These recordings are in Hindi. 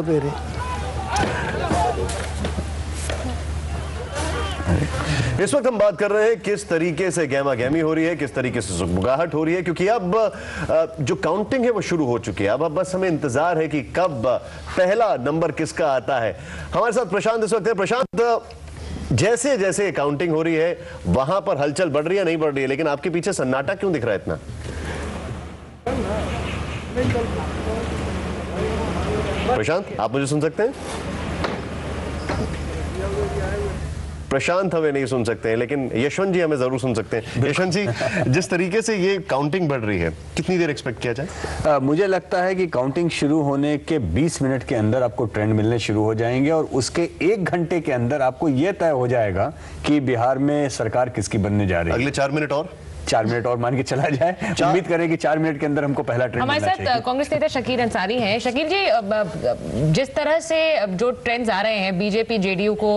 फेरे। इस वक्त हम बात कर रहे हैं किस तरीके से गहमा गहमी हो रही है, किस तरीके से सुगबुगाहट हो रही है, क्योंकि अब जो काउंटिंग है वो शुरू हो चुकी है। अब बस हमें इंतजार है कि कब पहला नंबर किसका आता है। हमारे साथ प्रशांत इस वक्त है। प्रशांत, जैसे जैसे काउंटिंग हो रही है वहां पर हलचल बढ़ रही है, नहीं बढ़ रही है, लेकिन आपके पीछे सन्नाटा क्यों दिख रहा है इतना? प्रशांत, आप मुझे सुन सकते हैं? प्रशांत हमें नहीं सुन सकते हैं, लेकिन यशवंत जी हमें जरूर सुन सकते हैं। यशवंत जी, जिस तरीके से ये काउंटिंग बढ़ रही है, कितनी देर एक्सपेक्ट किया जाए? मुझे लगता है कि काउंटिंग शुरू होने के 20 मिनट के अंदर आपको ट्रेंड मिलने शुरू हो जाएंगे और उसके 1 घंटे के अंदर आपको यह तय हो जाएगा कि बिहार में सरकार किसकी बनने जा रही है। अगले 4 मिनट और 4 मिनट और मान के चला जाए, उम्मीद करें कि 4 मिनट के अंदर हमको पहला ट्रेंड हमारे साथ कांग्रेस नेता शकील अंसारी हैं। शकील जी, जिस तरह से जो ट्रेंड्स आ रहे हैं, बीजेपी जेडीयू को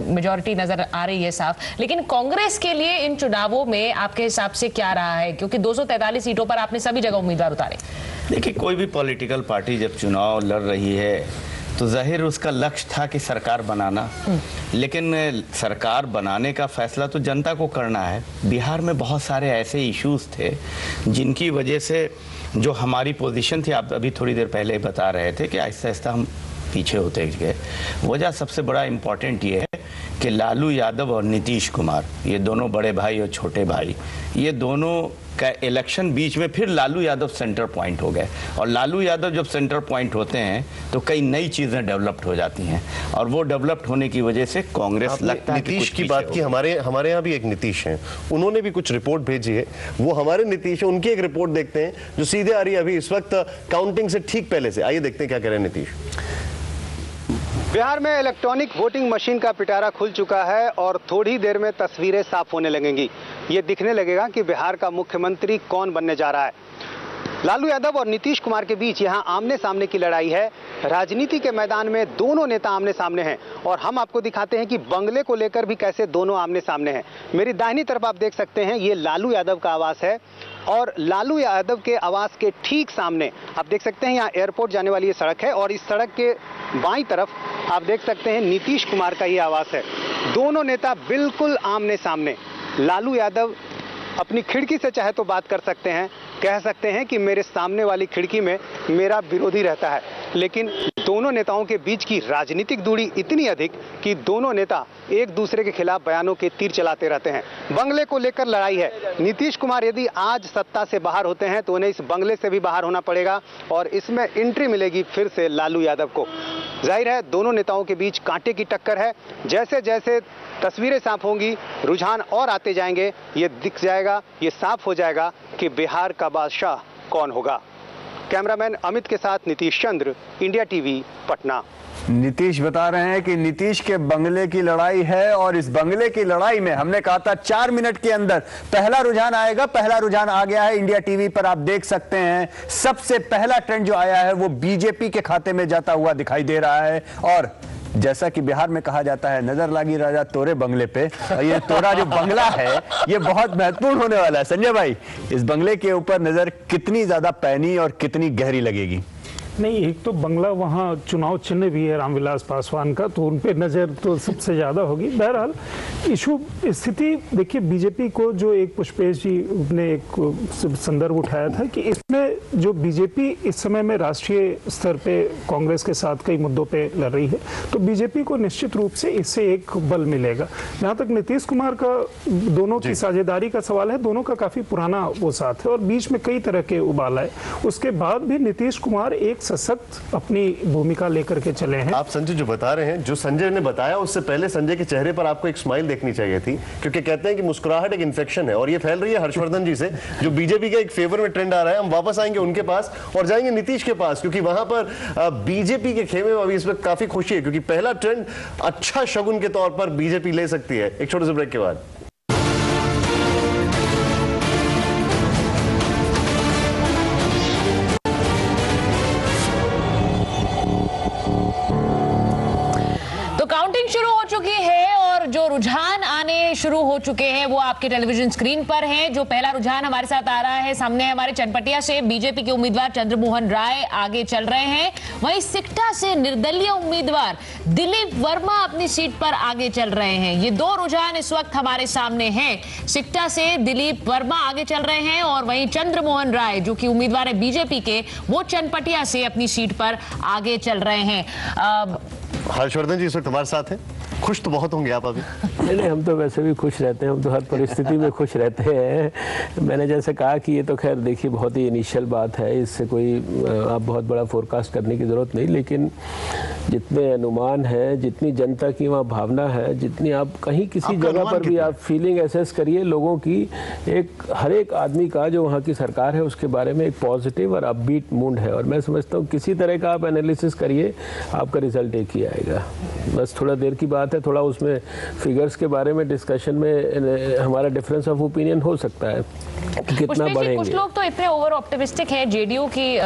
मेजॉरिटी नजर आ रही है साफ, लेकिन कांग्रेस के लिए इन चुनावों में आपके हिसाब से क्या रहा है, क्योंकि 243 सीटों पर आपने सभी जगह उम्मीदवार उतारे। देखिए, कोई भी पॉलिटिकल पार्टी जब चुनाव लड़ रही है तो जाहिर उसका लक्ष्य था कि सरकार बनाना, लेकिन सरकार बनाने का फैसला तो जनता को करना है। बिहार में बहुत सारे ऐसे इश्यूज थे जिनकी वजह से जो हमारी पोजीशन थी, आप अभी थोड़ी देर पहले बता रहे थे कि आहिस्ता आहिस्ता हम पीछे होते गए। वजह सबसे बड़ा इम्पोर्टेंट ये है कि लालू यादव और नीतीश कुमार, ये दोनों बड़े भाई और छोटे भाई, ये दोनों का इलेक्शन बीच में फिर लालू यादव सेंटर पॉइंट हो गए। और लालू यादव जब सेंटर पॉइंट होते हैं तो कई नई चीज़ें डेवलप्ड हो जाती हैं, और वो डेवलप्ड होने की वजह से कांग्रेस लगता है नीतीश की बात की। हमारे यहाँ भी एक नीतीश हैं, उन्होंने भी कुछ रिपोर्ट भेजी है। वो हमारे नीतीश है, उनकी एक रिपोर्ट देखते हैं जो सीधे आ रही है अभी इस वक्त काउंटिंग से ठीक पहले से। आइए देखते हैं क्या कह रहे हैं नीतीश। बिहार में इलेक्ट्रॉनिक वोटिंग मशीन का पिटारा खुल चुका है और थोड़ी देर में तस्वीरें साफ होने लगेंगी। ये दिखने लगेगा कि बिहार का मुख्यमंत्री कौन बनने जा रहा है। लालू यादव और नीतीश कुमार के बीच यहां आमने सामने की लड़ाई है। राजनीति के मैदान में दोनों नेता आमने सामने हैं और हम आपको दिखाते हैं कि बंगले को लेकर भी कैसे दोनों आमने सामने हैं। मेरी दाहिनी तरफ आप देख सकते हैं, ये लालू यादव का आवास है और लालू यादव के आवास के ठीक सामने आप देख सकते हैं यहाँ एयरपोर्ट जाने वाली ये सड़क है और इस सड़क के बाईं तरफ आप देख सकते हैं नीतीश कुमार का ये आवास है। दोनों नेता बिल्कुल आमने सामने। लालू यादव अपनी खिड़की से चाहे तो बात कर सकते हैं, कह सकते हैं कि मेरे सामने वाली खिड़की में मेरा विरोधी रहता है, लेकिन दोनों नेताओं के बीच की राजनीतिक दूरी इतनी अधिक कि दोनों नेता एक दूसरे के खिलाफ बयानों के तीर चलाते रहते हैं। बंगले को लेकर लड़ाई है। नीतीश कुमार यदि आज सत्ता से बाहर होते हैं तो उन्हें इस बंगले से भी बाहर होना पड़ेगा और इसमें एंट्री मिलेगी फिर से लालू यादव को। जाहिर है दोनों नेताओं के बीच कांटे की टक्कर है। जैसे जैसे तस्वीरें साफ होंगी, रुझान और आते जाएंगे, ये दिख जाएगा, ये साफ हो जाएगा कि बिहार का बादशाह कौन होगा। कैमरामैन अमित के साथ नीतीश चंद्र, इंडिया टीवी, पटना। नीतीश बता रहे हैं कि नीतीश के बंगले की लड़ाई है और इस बंगले की लड़ाई में हमने कहा था 4 मिनट के अंदर पहला रुझान आएगा। पहला रुझान आ गया है। इंडिया टीवी पर आप देख सकते हैं, सबसे पहला ट्रेंड जो आया है वो बीजेपी के खाते में जाता हुआ दिखाई दे रहा है। और जैसा कि बिहार में कहा जाता है, नजर लागी राजा तोरे बंगले पे, और ये तोरा जो बंगला है ये बहुत महत्वपूर्ण होने वाला है। संजय भाई, इस बंगले के ऊपर नजर कितनी ज्यादा पैनी और कितनी गहरी लगेगी? नहीं, एक तो बंगला वहाँ चुनाव चिन्ह भी है रामविलास पासवान का, तो उन पे नज़र तो सबसे ज़्यादा होगी। बहरहाल इशू स्थिति देखिए, बीजेपी को जो एक पुष्पेश जी ने एक संदर्भ उठाया था कि इसमें जो बीजेपी इस समय में राष्ट्रीय स्तर पे कांग्रेस के साथ कई मुद्दों पे लड़ रही है, तो बीजेपी को निश्चित रूप से इससे एक बल मिलेगा। जहाँ तक नीतीश कुमार का दोनों की साझेदारी का सवाल है, दोनों का काफ़ी पुराना वो साथ है और बीच में कई तरह के उबाल आए, उसके बाद भी नीतीश कुमार एक सशक्त अपनी भूमिका लेकर के चले हैं। आप संजय जो बता रहे हैं, जो संजय ने बताया उससे पहले संजय के चेहरे पर आपको एक स्माइल देखनी चाहिए थी, क्योंकि कहते हैं कि मुस्कुराहट एक इन्फेक्शन है और ये फैल रही है हर्षवर्धन जी से, जो बीजेपी का एक फेवर में ट्रेंड आ रहा है। हम वापस आएंगे उनके पास और जाएंगे नीतीश के पास, क्योंकि वहां पर बीजेपी के खेमे में अभी इस वक्त काफी खुशी है, क्योंकि पहला ट्रेंड अच्छा शगुन के तौर पर बीजेपी ले सकती है। एक छोटे से ब्रेक के बाद काउंटिंग शुरू हो चुकी है और जो जो रुझान आने शुरू हो चुके हैं वो आपके टेलीविजन स्क्रीन पर हैं। जो पहला रुझान हमारे साथ आ रहा है, सामने हमारे चनपटिया से बीजेपी के उम्मीदवार चंद्रमोहन राय आगे चल रहे हैं। वहीं सिकटा से निर्दलीय उम्मीदवार दिलीप वर्मा अपनी सीट पर आगे चल रहे हैं। ये दो रुझान इस वक्त हमारे सामने हैं। सिकटा से दिलीप वर्मा आगे चल रहे हैं और वहीं चंद्रमोहन राय जो कि उम्मीदवार है बीजेपी के, वो चनपटिया से अपनी सीट पर आगे चल रहे हैं। हर्षवर्धन जी इस वक्त हमारे साथ हैं, खुश तो बहुत होंगे आप अभी। नहीं, हम तो वैसे भी खुश रहते हैं, हम तो हर परिस्थिति में खुश रहते हैं। मैंने जैसे कहा कि ये तो खैर देखिए बहुत ही इनिशियल बात है, इससे कोई आप बहुत बड़ा फोरकास्ट करने की ज़रूरत नहीं, लेकिन जितने अनुमान है, जितनी जनता की वहाँ भावना है, जितनी आप कहीं किसी जगह पर भी आप फीलिंग एसेस करिए लोगों की, एक हर एक आदमी का जो वहाँ की सरकार है उसके बारे में एक पॉजिटिव और अपबीट मूड है। और मैं समझता हूँ किसी तरह का आप एनालिसिस करिए, आपका रिजल्ट एक ही आएगा। बस थोड़ा देर की बात है, थोड़ा उसमें फिगर्स के बारे में डिस्कशन में हमारा डिफरेंस ऑफ ओपिनियन हो सकता है कि कितना बढ़ेंगे। कुछ लोग तो इतने ओवर ऑप्टिमिस्टिक हैं जेडीयू की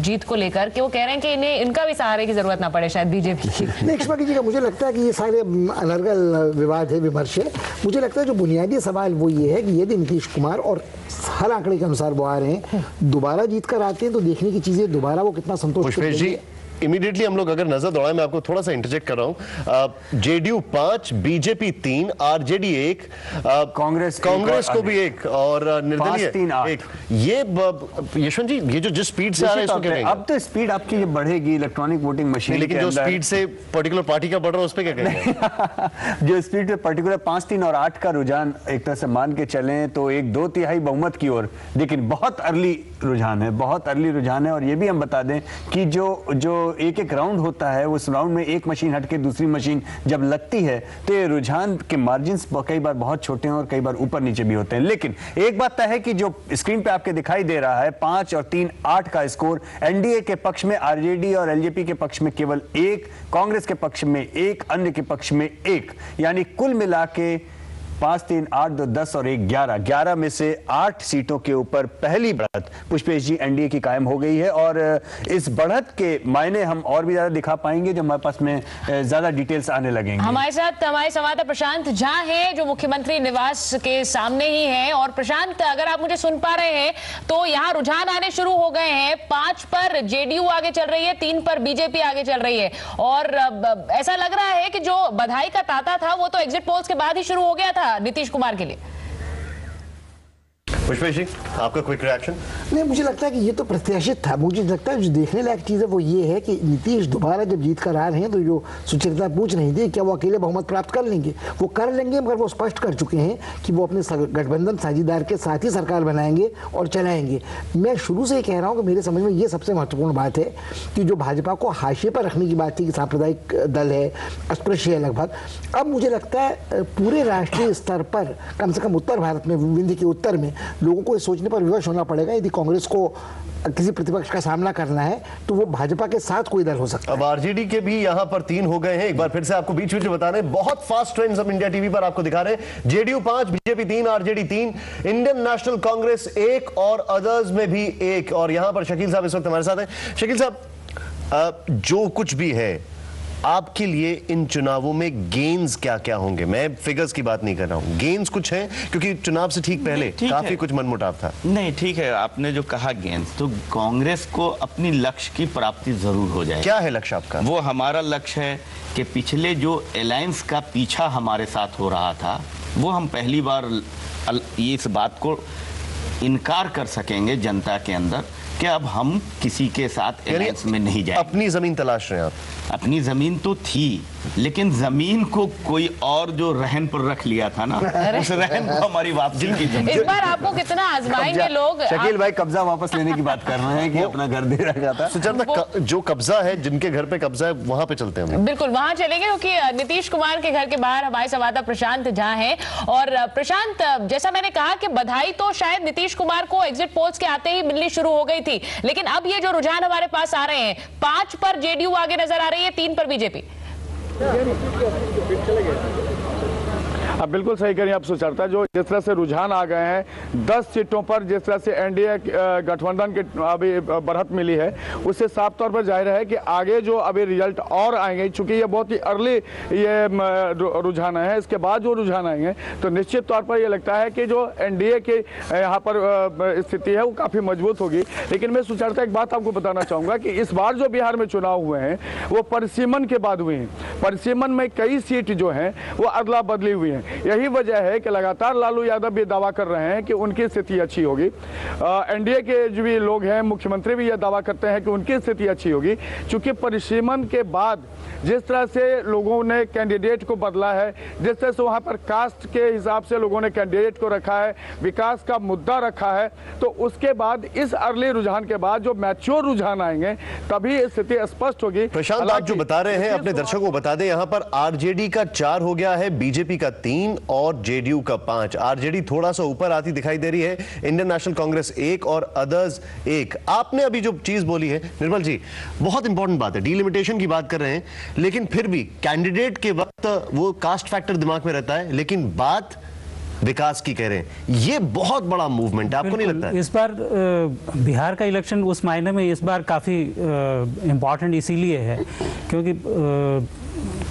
जीत को लेकर कि वो कह रहे हैं कि इन्हें इनका भी सहारे की जरूरत ना पड़े शायद बीजेपी की। नेक्स्ट बाकी मुझे लगता है कि ये सारे अलग विवाद है, विमर्श है। मुझे लगता है जो बुनियादी सवाल वो ये है कि यदि नीतीश कुमार और हर आंकड़े के अनुसार वो आ रहे हैं, दोबारा जीत कर आते हैं तो देखने की चीजें दोबारा वो कितना संतोष जी इमीडिएटली हम लोग अगर नजर दौड़ाएं, मैं आपको थोड़ा सा इंटरजेक्ट कर रहा हूं, जेडीयू 5, बीजेपी 3, आरजेडी 1, कांग्रेस को भी 1 और निर्दलीय 1। ये यशवंत जी ये जो जिस स्पीड से आ रहा है इसको क्या कहेंगे? अब तो स्पीड आपकी ये बढ़ेगी इलेक्ट्रॉनिक वोटिंग मशीन, लेकिन जो स्पीड से पर्टिकुलर पार्टी का बढ़ रहा है उस पर क्या कहेंगे? जो स्पीड पे पर्टिकुलर 5, 3 और 8 का रुझान एक तरह से मान के चलें तो एक 2/3 बहुमत की ओर, लेकिन बहुत अर्ली रुझान है, बहुत अर्ली रुझान है। और ये भी हम बता दें कि जो एक राउंड होता है, उस राउंड में एक मशीन हटके दूसरी मशीन जब लगती है तो ये रुझान के मार्जिन्स कई बार बहुत छोटे हैं और कई बार ऊपर नीचे भी होते हैं। लेकिन एक बात तय है कि जो स्क्रीन पे आपके दिखाई दे रहा है 5 और 3 8 का स्कोर, एनडीए के पक्ष में आरजेडी और एलजेपी के पक्ष में केवल 1, कांग्रेस के पक्ष में 1, अन्य के पक्ष में 1, यानी कुल मिला के 5, 3, 8, 2, 10 और 1, 11 में से 8 सीटों के ऊपर पहली बढ़त पुष्पेश जी एनडीए की कायम हो गई है। और इस बढ़त के मायने हम और भी ज्यादा दिखा पाएंगे जब हमारे पास में ज्यादा डिटेल्स आने लगेंगे। हमारे साथ हमारे संवाददाता प्रशांत झा हैं जो मुख्यमंत्री निवास के सामने ही हैं। और प्रशांत, अगर आप मुझे सुन पा रहे हैं तो यहाँ रुझान आने शुरू हो गए हैं। 5 पर जेडीयू आगे चल रही है, 3 पर बीजेपी आगे चल रही है। और ऐसा लग रहा है कि जो बधाई का तांता था वो तो एग्जिट पोल्स के बाद ही शुरू हो गया था नीतीश कुमार के लिए। पुष्पेश जी आपका क्विक रिएक्शन? नहीं, मुझे लगता है कि ये तो प्रत्याशित था। मुझे लगता है जो देखने लायक चीज़ है वो ये है कि नीतीश दोबारा जब जीत कर आ रहे हैं तो जो सुचरिता पूछ रही थी क्या वो अकेले बहुमत प्राप्त कर लेंगे, वो कर लेंगे, मगर वो स्पष्ट कर चुके हैं कि वो अपने गठबंधन साझीदार के साथ ही सरकार बनाएंगे और चलाएंगे। मैं शुरू से ही कह रहा हूँ कि मेरे समझ में ये सबसे महत्वपूर्ण बात है कि जो भाजपा को हाशिए पर रखने की बात थी कि सांप्रदायिक दल है, अस्पृश्य है लगभग, अब मुझे लगता है पूरे राष्ट्रीय स्तर पर कम से कम उत्तर भारत में, विंध्य के उत्तर में लोगों को सोचने पर विवश होना पड़ेगा। यदि कांग्रेस को किसी प्रतिपक्ष का सामना करना है तो वो भाजपा के साथ कोई दल हो सकता है। अब आरजेडी के भी यहां पर 3 हो गए हैं। एक बार फिर से आपको बीच बीच में बता रहे हैं, बहुत फास्ट ट्रेंड्स हम इंडिया टीवी पर आपको दिखा रहे हैं। JDU 5, BJP 3, RJD 3, Indian national Congress 1 और अदर्स में भी 1। और यहां पर शकील साहब इस वक्त हमारे साथ हैं। शकील साहब, जो कुछ भी है आपके लिए इन चुनावों में गेन्स क्या क्या होंगे? मैं फिगर्स की बात नहीं कर रहा हूं, गेन्स कुछ हैं क्योंकि चुनाव से ठीक पहले काफी कुछ मनमुटाव था। नहीं, ठीक है, आपने जो कहा गेन्स, तो कांग्रेस को अपनी लक्ष्य की प्राप्ति जरूर हो जाए। क्या है लक्ष्य आपका? वो हमारा लक्ष्य है कि पिछले जो अलायंस का पीछा हमारे साथ हो रहा था वो हम पहली बार इस बात को इनकार कर सकेंगे जनता के अंदर कि अब हम किसी के साथ अलायंस में नहीं जाएंगे। अपनी जमीन तलाश रहे हैं आप? अपनी जमीन तो थी, लेकिन जमीन को कोई और जो रहन पर रख लिया था ना, उस रहन को हमारी वापसी की जमीन। इस बार आपको कितना आजमाएंगे लोग? शकील भाई कब्जा वापस लेने की बात कर रहे हैं कि अपना घर दे रखा था। सुचरिता, जो कब्जा है, जिनके घर पे कब्जा है, वहां पे चलते हैं। बिल्कुल वहां चलेंगे क्योंकि नीतीश कुमार के घर के बाहर हमारे संवाददाता प्रशांत झा हैं। और प्रशांत, जैसा मैंने कहा कि बधाई तो शायद नीतीश कुमार को एग्जिट पोल्स के आते ही मिलनी शुरू हो गई थी, लेकिन अब ये जो रुझान हमारे पास आ रहे हैं, 5 पर जेडीयू आगे नजर आ रही है, 3 पर बीजेपी। आप बिल्कुल सही करें आप सुचरिता, जो जिस तरह से रुझान आ गए हैं 10 सीटों पर, जिस तरह से एनडीए गठबंधन के अभी बढ़त मिली है, उससे साफ तौर पर जाहिर है कि आगे जो अभी रिजल्ट और आएंगे, चूंकि ये बहुत ही अर्ली ये रुझान है, इसके बाद जो रुझान आएंगे तो निश्चित तौर पर ये लगता है कि जो एनडीए के यहाँ पर स्थिति है वो काफी मजबूत होगी। लेकिन मैं सुचरिता एक बात आपको बताना चाहूंगा कि इस बार जो बिहार में चुनाव हुए हैं वो परिसीमन के बाद हुए हैं। परिसीमन में कई सीट जो हैं वो अदला बदली हुई हैं। यही वजह है कि लगातार लालू यादव भी दावा कर रहे हैं कि उनकी स्थिति अच्छी होगी। एनडीए के जो भी लोग हैं, मुख्यमंत्री भी यह दावा करते हैं कि उनकी स्थिति अच्छी होगी, क्योंकि परिसीमन के बाद जिस तरह से लोगों ने कैंडिडेट को बदला है, जिस तरह से वहां पर कास्ट के हिसाब से लोगों ने कैंडिडेट को रखा है, विकास का मुद्दा रखा है, तो उसके बाद इस अर्ली रुझान के बाद जो मैच्योर रुझान आएंगे तभी स्थिति स्पष्ट होगी। प्रशांत, आप जो बता रहे हैं अपने दर्शकों को बता दें, यहां पर आरजेडी का 4 हो गया है, बीजेपी का 3 और जेडीयू का 5। आरजेडी थोड़ा सा ऊपर आती दिखाई दे रही है, इंडियन नेशनल कांग्रेस 1 और अदर्स 1। आपने अभी जो चीज बोली है निर्मल जी, बहुत इंपॉर्टेंट बात है, डिलिमिटेशन की बात कर रहे हैं, लेकिन फिर भी कैंडिडेट के वक्त वो कास्ट फैक्टर दिमाग में रहता है, लेकिन बात विकास की कह रहे हैं। ये बहुत बड़ा मूवमेंट है, आपको नहीं लगता है? इस बार बिहार का इलेक्शन उस मायने में इस बार काफ़ी इम्पॉर्टेंट इसीलिए है क्योंकि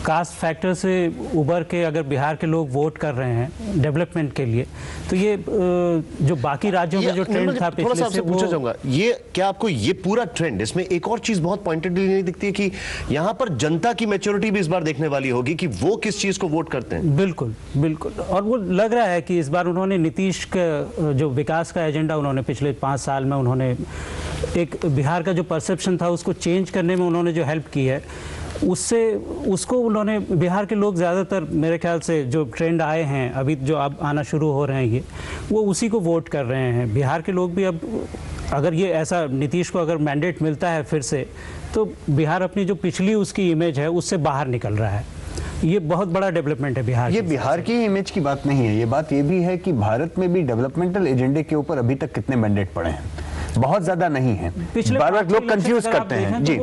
कास्ट फैक्टर से उबर के अगर बिहार के लोग वोट कर रहे हैं डेवलपमेंट के लिए, तो ये जो बाकी राज्यों में जो ट्रेंड था पिछले से, आपसे पूछना चाहूंगा, ये क्या आपको ये पूरा ट्रेंड, इसमें एक और चीज बहुत पॉइंटेडली नहीं दिखती है कि यहाँ पर जनता की मैच्योरिटी भी इस बार देखने वाली होगी कि वो किस चीज को वोट करते हैं? बिल्कुल बिल्कुल, और वो लग रहा है कि इस बार उन्होंने नीतीश का जो विकास का एजेंडा उन्होंने पिछले 5 साल में उन्होंने एक बिहार का जो परसेप्शन था उसको चेंज करने में उन्होंने जो हेल्प की है, उसको उन्होंने बिहार के लोग ज़्यादातर मेरे ख्याल से जो ट्रेंड आए हैं अभी जो अब आना शुरू हो रहे हैं वो उसी को वोट कर रहे हैं। बिहार के लोग भी अब अगर ये ऐसा नीतीश को अगर मैंडेट मिलता है फिर से, तो बिहार अपनी जो पिछली उसकी इमेज है उससे बाहर निकल रहा है। ये बहुत बड़ा डेवलपमेंट है बिहार। ये बिहार की इमेज की बात नहीं है, ये बात ये भी है कि भारत में भी डेवलपमेंट एजेंडे के ऊपर अभी तक कितने मैंडेट पड़े हैं, बहुत ज्यादा नहीं है। बार बार लोग कंफ्यूज करते हैं जी,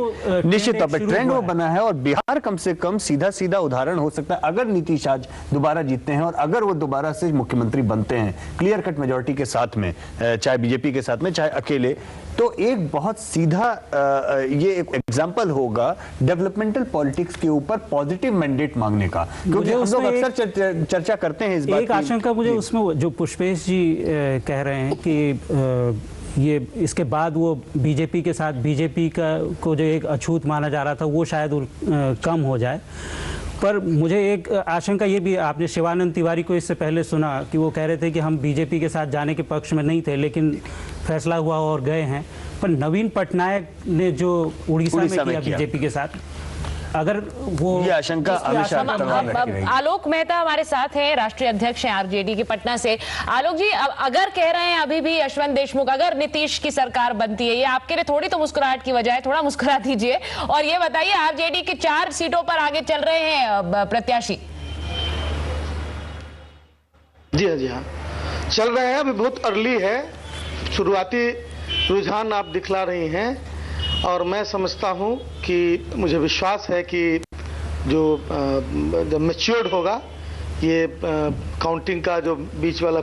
निश्चित तौर पर ट्रेंड वो बना है और बिहार कम से कम सीधा सीधा उदाहरण हो सकता है अगर नीतीश आज दोबारा जीतते हैं और अगर वो दोबारा से मुख्यमंत्री बनते हैं क्लियर कट मेजोरिटी के साथ में, चाहे बीजेपी के साथ में चाहे अकेले, तो एक बहुत सीधा ये एक एग्जाम्पल होगा डेवलपमेंटल पॉलिटिक्स के ऊपर पॉजिटिव मैंडेट मांगने का, क्योंकि हम लोग अक्सर चर्चा करते हैं इस बात की। एक आशंका मुझे उसमें जो पुष्पेश जी कह रहे हैं कि ये इसके बाद वो बीजेपी के साथ बीजेपी का को जो एक अछूत माना जा रहा था वो शायद कम हो जाए, पर मुझे एक आशंका ये भी, आपने शिवानंद तिवारी को इससे पहले सुना कि वो कह रहे थे कि हम बीजेपी के साथ जाने के पक्ष में नहीं थे लेकिन फैसला हुआ और गए हैं, पर नवीन पटनायक ने जो उड़ीसा में किया बीजेपी के साथ, अगर वो ये आशंका आलोक मेहता हमारे साथ हैं, राष्ट्रीय अध्यक्ष हैं आरजेडी के पटना से। आलोक जी, अगर कह रहे हैं अभी भी यशवंत देशमुख अगर नीतीश की सरकार बनती है, ये आपके लिए थोड़ी तो मुस्कुराहट की वजह है, थोड़ा मुस्कुरा दीजिए और ये बताइए आरजेडी के 4 सीटों पर आगे चल रहे हैं प्रत्याशी। जी हाँ चल रहे हैं, अभी बहुत अर्ली है, शुरुआती रुझान आप दिखला रही हैं और मैं समझता हूं कि मुझे विश्वास है कि जो जब मैच्योर्ड होगा ये काउंटिंग का जो बीच वाला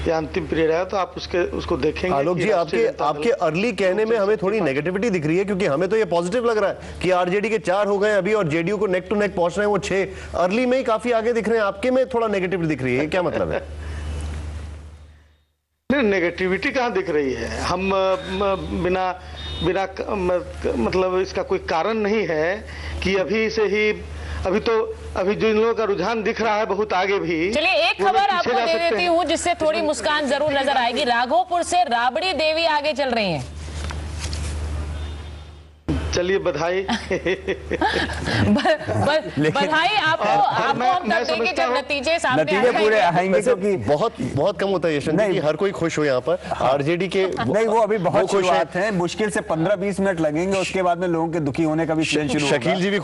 या अंतिम पीरियड है तो आप उसको देखेंगे। आलोक जी, आपके अर्ली कहने में हमें थोड़ी नेगेटिविटी दिख रही है, क्योंकि हमें तो ये पॉजिटिव लग रहा है कि आरजेडी के 4 हो गए अभी और जेडीयू को नेक टू नेक पहुंच रहे हैं वो 6, अर्ली में ही काफी आगे दिख रहे हैं। आपके में थोड़ा नेगेटिविटी दिख रही है, क्या मतलब है? नेगेटिविटी कहाँ दिख रही है? हम बिना मतलब इसका कोई कारण नहीं है कि अभी से ही अभी जो इन लोगों का रुझान दिख रहा है बहुत आगे भी। चलिए एक खबर आपको दे देती हूँ जिससे थोड़ी मुस्कान जरूर नजर आएगी। राघोपुर से राबड़ी देवी आगे चल रही हैं। चलिए बधाई। बधाई आपको हम तब देंगे जब नतीजे सामने पूरे आएंगे, क्योंकि बहुत कम होता है यशवंत, हर कोई खुश हो यहाँ पर। आरजेडी के नहीं, वो अभी बहुत शुरुआत है, मुश्किल से 15-20 मिनट लगेंगे, उसके बाद में लोगों के दुखी होने का भी शुरू। शकील जी भी